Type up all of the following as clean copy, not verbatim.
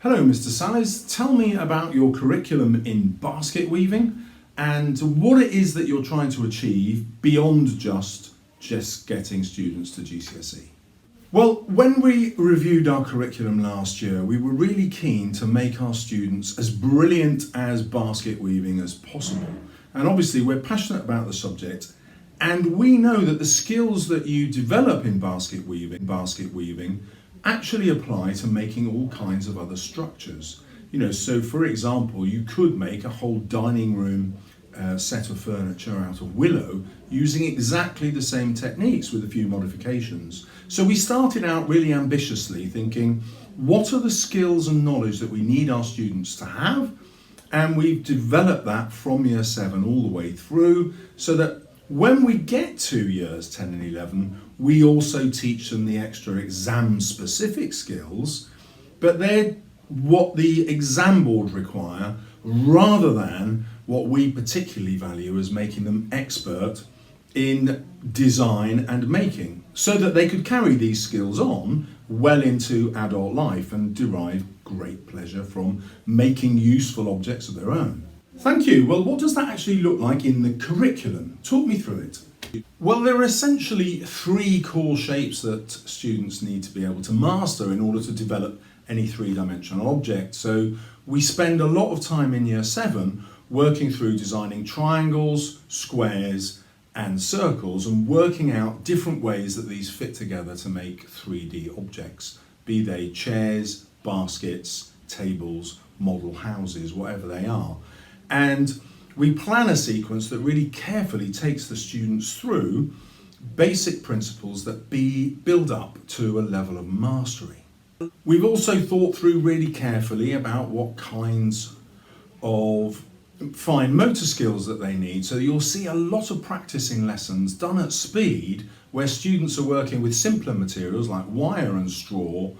Hello, Mr. Salles. Tell me about your curriculum in basket weaving and what it is that you're trying to achieve beyond just getting students to GCSE. Well, when we reviewed our curriculum last year, we were really keen to make our students as brilliant as basket weaving as possible. And obviously we're passionate about the subject, and we know that the skills that you develop in basket weaving actually apply to making all kinds of other structures. So for example, you could make a whole dining room set of furniture out of willow using exactly the same techniques with a few modifications. So we started out really ambitiously thinking, what are the skills and knowledge that we need our students to have? And we've developed that from year 7 all the way through, so that when we get to years 10 and 11, we also teach them the extra exam specific skills, but they're what the exam board require rather than what we particularly value as making them expert in design and making, so that they could carry these skills on well into adult life and derive great pleasure from making useful objects of their own. Thank you. Well, what does that actually look like in the curriculum? Talk me through it. Well, there are essentially 3 core shapes that students need to be able to master in order to develop any 3-dimensional object. So we spend a lot of time in year 7 working through designing triangles, squares and circles, and working out different ways that these fit together to make 3D objects, be they chairs, baskets, tables, model houses, whatever they are. And we plan a sequence that really carefully takes the students through basic principles that build up to a level of mastery. We've also thought through really carefully about what kinds of fine motor skills that they need. So you'll see a lot of practicing lessons done at speed where students are working with simpler materials like wire and straw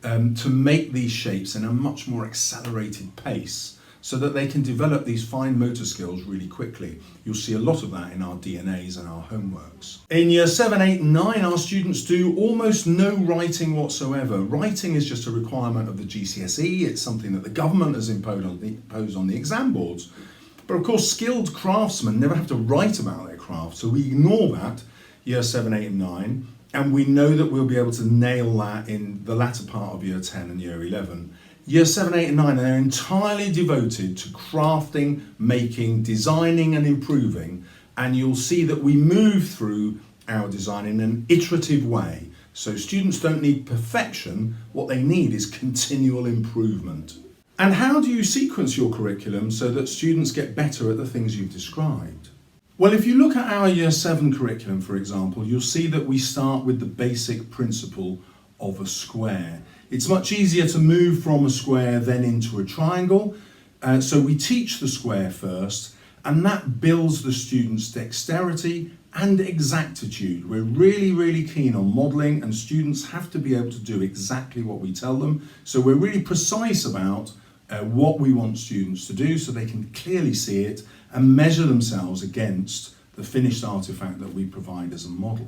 to make these shapes in a much more accelerated pace, so that they can develop these fine motor skills really quickly. You'll see a lot of that in our DNAs and our homeworks. In year 7, 8 and 9, our students do almost no writing whatsoever. Writing is just a requirement of the GCSE. It's something that the government has imposed on the exam boards. But of course, skilled craftsmen never have to write about their craft, so we ignore that year 7, 8 and 9, and we know that we'll be able to nail that in the latter part of year 10 and year 11. Year 7, 8 and 9 are entirely devoted to crafting, making, designing and improving, and you'll see that we move through our design in an iterative way. So students don't need perfection, what they need is continual improvement. And how do you sequence your curriculum so that students get better at the things you've described? Well, if you look at our year 7 curriculum, for example, you'll see that we start with the basic principle of a square. It's much easier to move from a square then into a triangle. So we teach the square first, and that builds the students' dexterity and exactitude. We're really keen on modelling, and students have to be able to do exactly what we tell them. So we're really precise about what we want students to do so they can clearly see it and measure themselves against the finished artefact that we provide as a model.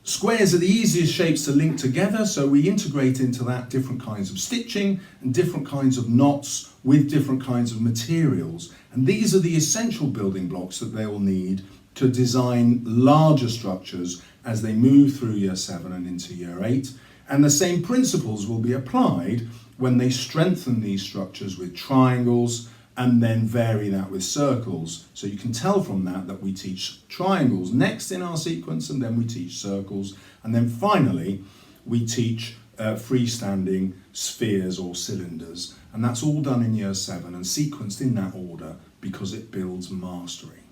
Squares are the easiest shapes to link together, so we integrate into that different kinds of stitching and different kinds of knots with different kinds of materials. And these are the essential building blocks that they will need to design larger structures as they move through year 7 and into year 8. And the same principles will be applied when they strengthen these structures with triangles and then vary that with circles. So you can tell from that we teach triangles next in our sequence, and then we teach circles, and then finally we teach freestanding spheres or cylinders, and that's all done in year 7 and sequenced in that order because it builds mastery.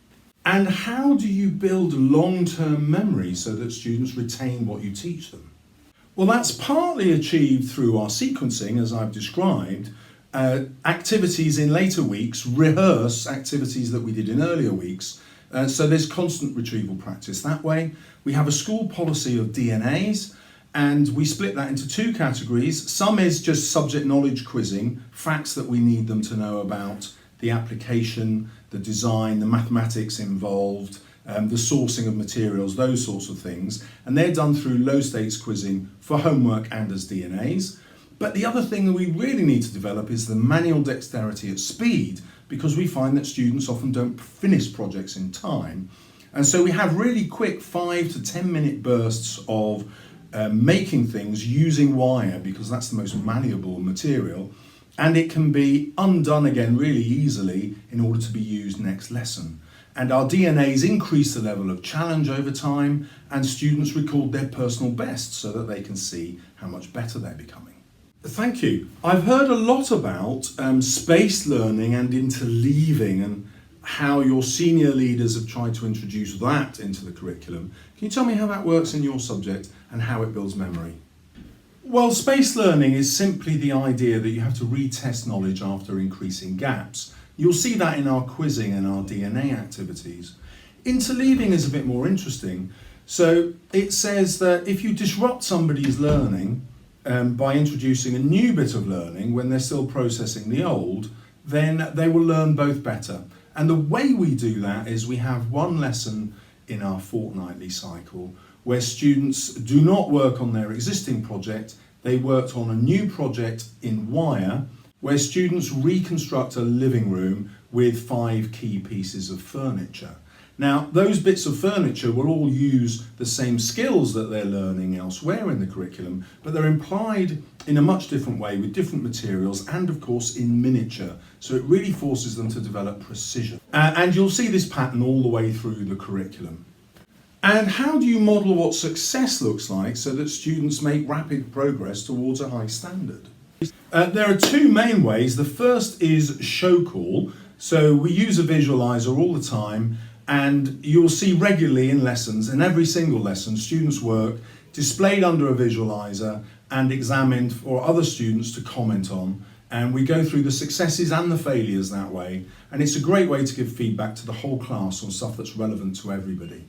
And how do you build long-term memory so that students retain what you teach them? Well, that's partly achieved through our sequencing, as I've described. Activities in later weeks rehearse activities that we did in earlier weeks, so there's constant retrieval practice that way. We have a school policy of DNAs, and we split that into 2 categories. Some is just subject knowledge quizzing, facts that we need them to know about the application, the design, the mathematics involved, the sourcing of materials, those sorts of things, and they're done through low stakes quizzing for homework and as DNAs. But the other thing that we really need to develop is the manual dexterity at speed, because we find that students often don't finish projects in time. And so we have really quick 5 to 10 minute bursts of making things using wire, because that's the most malleable material, and it can be undone again really easily in order to be used next lesson. And our DNAs increase the level of challenge over time, and students record their personal best so that they can see how much better they're becoming. Thank you. I've heard a lot about space learning and interleaving, and how your senior leaders have tried to introduce that into the curriculum. Can you tell me how that works in your subject and how it builds memory? Well, space learning is simply the idea that you have to retest knowledge after increasing gaps. You'll see that in our quizzing and our DNA activities. Interleaving is a bit more interesting. So it says that if you disrupt somebody's learning by introducing a new bit of learning when they're still processing the old, then they will learn both better. And the way we do that is we have one lesson in our fortnightly cycle where students do not work on their existing project, they worked on a new project in wire where students reconstruct a living room with 5 key pieces of furniture. Now, those bits of furniture will all use the same skills that they're learning elsewhere in the curriculum, but they're applied in a much different way with different materials and, of course, in miniature. So it really forces them to develop precision. And you'll see this pattern all the way through the curriculum. And how do you model what success looks like so that students make rapid progress towards a high standard? There are 2 main ways. The first is show call. So we use a visualizer all the time, and you'll see regularly in lessons, in every single lesson, students' work displayed under a visualizer and examined for other students to comment on. And we go through the successes and the failures that way. And it's a great way to give feedback to the whole class on stuff that's relevant to everybody.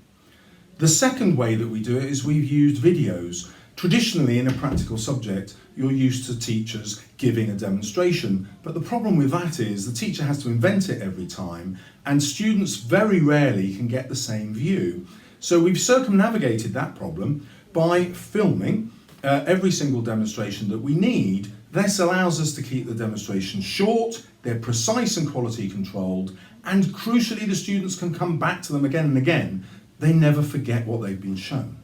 The second way that we do it is we've used videos. Traditionally, in a practical subject, you're used to teachers giving a demonstration, but the problem with that is the teacher has to invent it every time, and students very rarely can get the same view. So we've circumnavigated that problem by filming every single demonstration that we need. This allows us to keep the demonstrations short, they're precise and quality controlled, and crucially, the students can come back to them again and again. They never forget what they've been shown.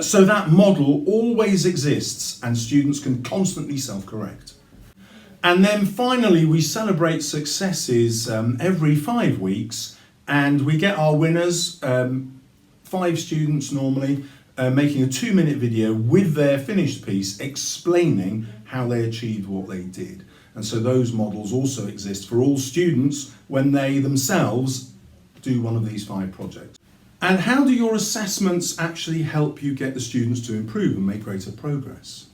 So that model always exists, and students can constantly self-correct. And then finally, we celebrate successes every 5 weeks, and we get our winners, 5 students normally, making a 2-minute video with their finished piece explaining how they achieved what they did. And so those models also exist for all students when they themselves do one of these 5 projects. And how do your assessments actually help you get the students to improve and make greater progress?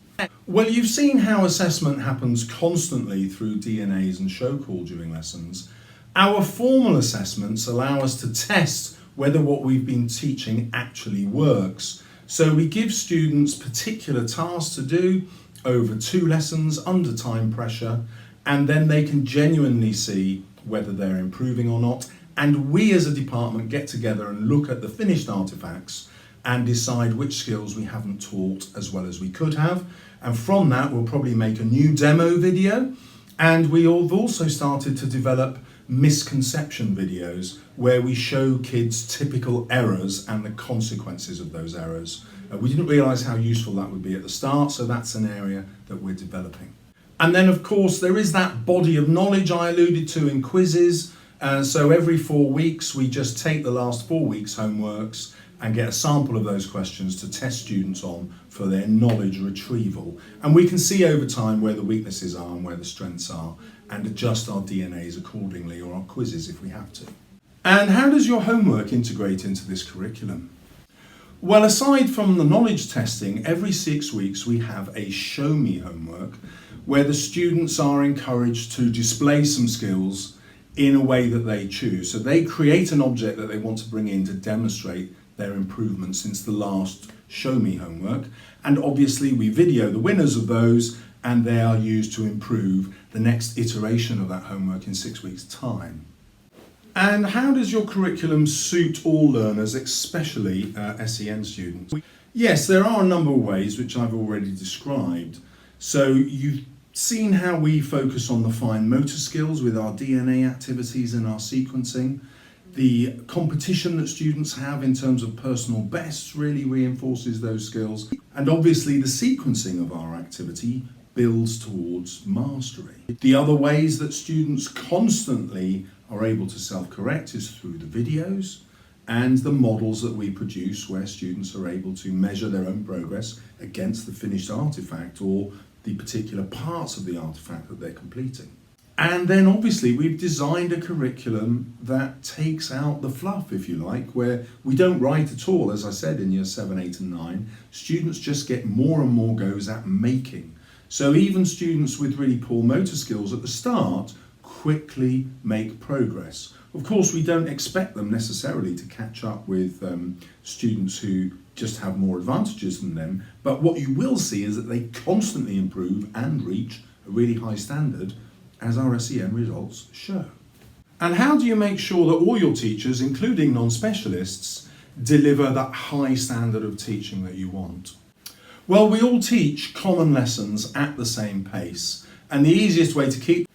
Well, you've seen how assessment happens constantly through DNAs and show call during lessons. Our formal assessments allow us to test whether what we've been teaching actually works. So we give students particular tasks to do over 2 lessons under time pressure, and then they can genuinely see whether they're improving or not. And we as a department get together and look at the finished artifacts and decide which skills we haven't taught as well as we could have. And from that, we'll probably make a new demo video. And we have also started to develop misconception videos where we show kids typical errors and the consequences of those errors. We didn't realise how useful that would be at the start, so that's an area that we're developing. And then, of course, there is that body of knowledge I alluded to in quizzes. So every 4 weeks, we just take the last 4 weeks' homeworks and get a sample of those questions to test students on for their knowledge retrieval. And we can see over time where the weaknesses are and where the strengths are, and adjust our DNAs accordingly, or our quizzes if we have to. And how does your homework integrate into this curriculum? Well, aside from the knowledge testing, every 6 weeks we have a show me homework where the students are encouraged to display some skills in a way that they choose. So they create an object that they want to bring in to demonstrate their improvement since the last show me homework. And obviously we video the winners of those, and they are used to improve the next iteration of that homework in 6 weeks' time. And how does your curriculum suit all learners, especially SEN students? Yes, there are a number of ways which I've already described. So you've seen how we focus on the fine motor skills with our DNA activities and our sequencing. The competition that students have in terms of personal bests really reinforces those skills. And obviously the sequencing of our activity builds towards mastery. The other ways that students constantly are able to self-correct is through the videos and the models that we produce, where students are able to measure their own progress against the finished artifact or the particular parts of the artifact that they're completing. And then obviously we've designed a curriculum that takes out the fluff, if you like, where we don't write at all, as I said, in year 7, 8 and 9. Students just get more and more goes at making. So even students with really poor motor skills at the start quickly make progress. Of course, we don't expect them necessarily to catch up with students who just have more advantages than them, but what you will see is that they constantly improve and reach a really high standard, as our SEN results show. And how do you make sure that all your teachers, including non-specialists, deliver that high standard of teaching that you want? Well, we all teach common lessons at the same pace, and the easiest way to keep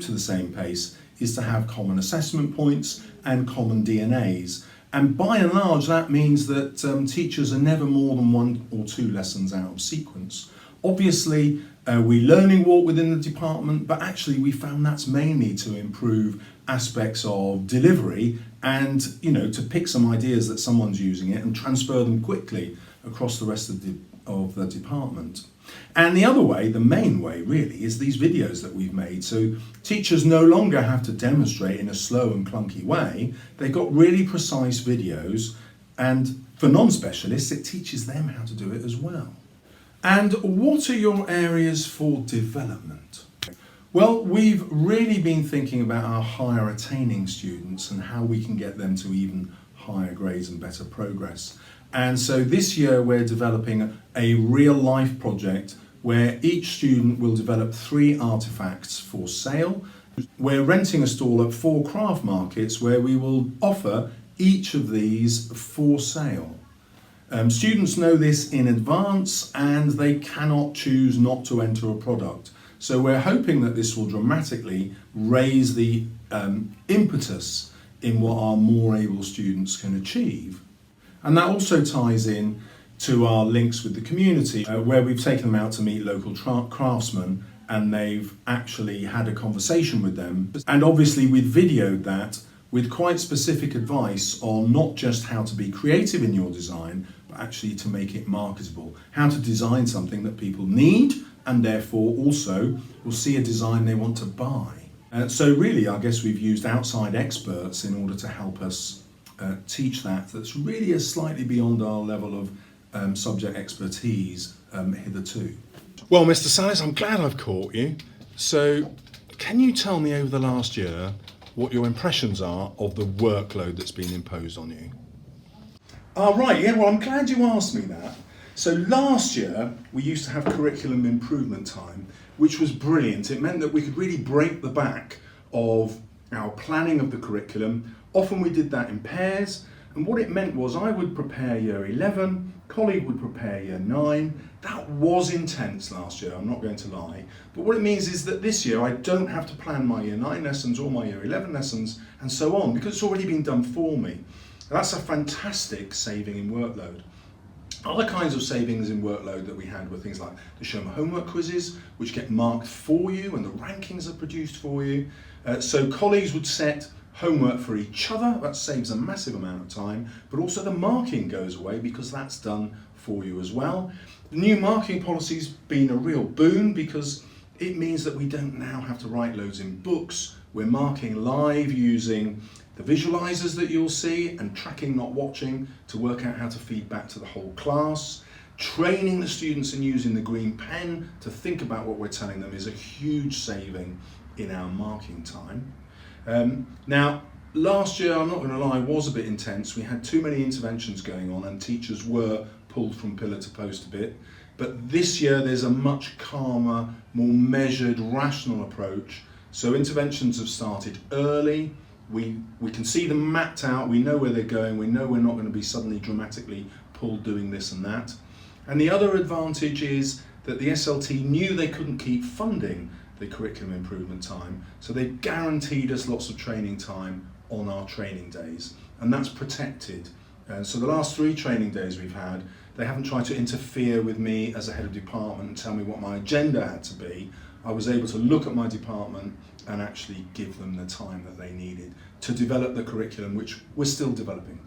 to the same pace is to have common assessment points and common DNAs. And by and large, that means that teachers are never more than 1 or 2 lessons out of sequence. Obviously, we learning walk within the department, but actually we found that's mainly to improve aspects of delivery and, to pick some ideas that someone's using it and transfer them quickly across the rest of the department. And the other way, the main way really, is these videos that we've made. So teachers no longer have to demonstrate in a slow and clunky way. They've got really precise videos, and for non-specialists, it teaches them how to do it as well. And what are your areas for development? Well, we've really been thinking about our higher attaining students and how we can get them to even higher grades and better progress. And so this year we're developing a real life project where each student will develop 3 artifacts for sale. We're renting a stall at 4 craft markets where we will offer each of these for sale. Students know this in advance and they cannot choose not to enter a product. So we're hoping that this will dramatically raise the impetus in what our more able students can achieve. And that also ties in to our links with the community, where we've taken them out to meet local craftsmen and they've actually had a conversation with them. And obviously we've videoed that with quite specific advice on not just how to be creative in your design, but actually to make it marketable. How to design something that people need and therefore also will see a design they want to buy. So really, I guess we've used outside experts in order to help us teach that's really slightly beyond our level of subject expertise hitherto. Well, Mr. Salis, I'm glad I've caught you. So can you tell me over the last year what your impressions are of the workload that's been imposed on you? Right, yeah, well, I'm glad you asked me that. So last year, we used to have curriculum improvement time, which was brilliant. It meant that we could really break the back of our planning of the curriculum. Often we did that in pairs, and what it meant was I would prepare year 11, colleague would prepare year 9. That was intense last year, I'm not going to lie. But what it means is that this year I don't have to plan my year 9 lessons or my year 11 lessons and so on, because it's already been done for me. That's a fantastic saving in workload. Other kinds of savings in workload that we had were things like the Show Me Homework quizzes, which get marked for you and the rankings are produced for you. So colleagues would set homework for each other, that saves a massive amount of time, but also the marking goes away because that's done for you as well. The new marking policy's been a real boon because it means that we don't now have to write loads in books. We're marking live using the visualizers that you'll see and tracking not watching to work out how to feed back to the whole class. Training the students in using the green pen to think about what we're telling them is a huge saving in our marking time. Now, last year, I'm not going to lie, was a bit intense. We had too many interventions going on and teachers were pulled from pillar to post a bit. But this year, there's a much calmer, more measured, rational approach. So interventions have started early. We can see them mapped out. We know where they're going. We know we're not going to be suddenly dramatically pulled doing this and that. And the other advantage is that the SLT knew they couldn't keep funding the curriculum improvement time, so they guaranteed us lots of training time on our training days, and that's protected. So the last 3 training days we've had, they haven't tried to interfere with me as a head of department and tell me what my agenda had to be. I was able to look at my department and actually give them the time that they needed to develop the curriculum, which we're still developing.